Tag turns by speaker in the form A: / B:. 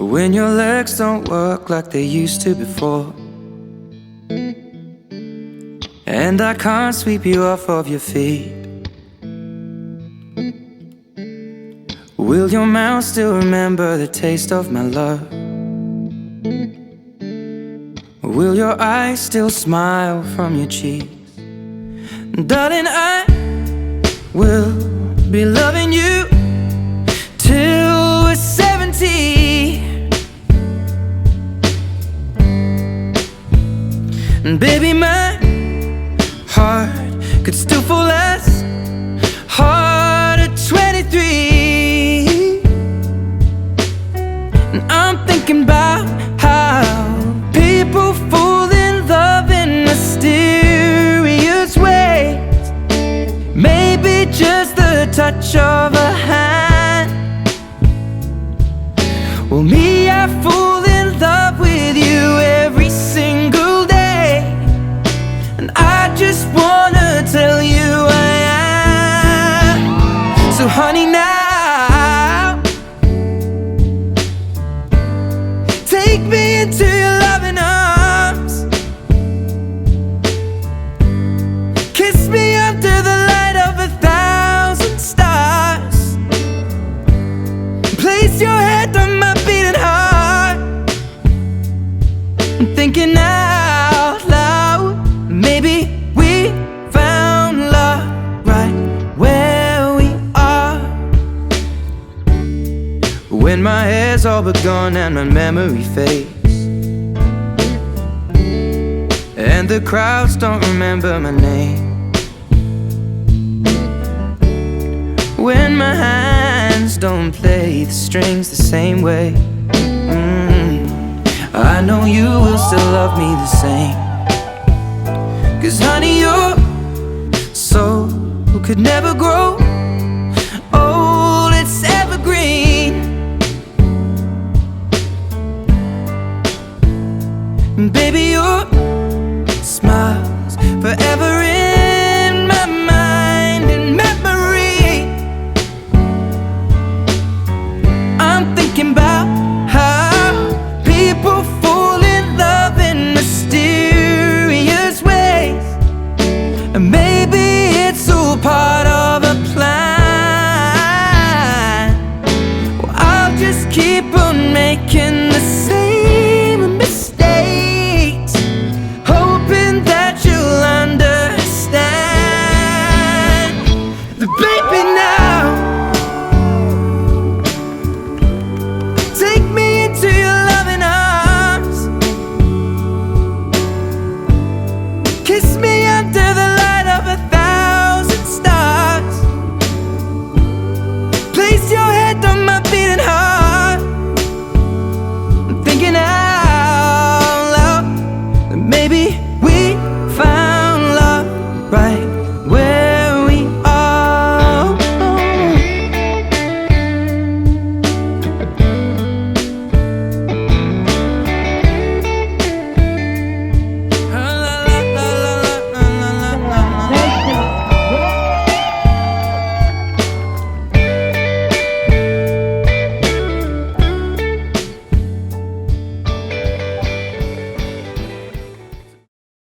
A: When your legs don't work like they used to before, and I can't sweep you off of your feet, will your mouth still remember the taste of my love? Will your eyes still smile from your cheeks? Darling, I will be loving you till we're 70. And baby, my heart could still fall as hard at 23. And I'm thinking about how people fall in love in mysterious ways. Maybe just the touch of a hand. Well, me, I fall in love with you every single day. And I just wanna tell you I am. So honey, now take me into your loving arms. Kiss me under the light of 1,000 stars. Place your head on my beating heart. I'm thinking out loud, maybe we found love right where we are. When my hair's all but gone and my memory fades, and the crowds don't remember my name, when my hands don't play the strings the same way, I know you will still love me the same. 'Cause honey, your soul could never grow old, it's evergreen. And baby, your smile's forever in my mind and memory. I'm thinking about how people fall in love in mysterious ways. And maybe it's all part of a plan. Well, I'll just keep on making the same mistakes, hoping that you'll understand. But baby, now take me into your loving arms. Kiss me under the light of 1,000 stars. Place your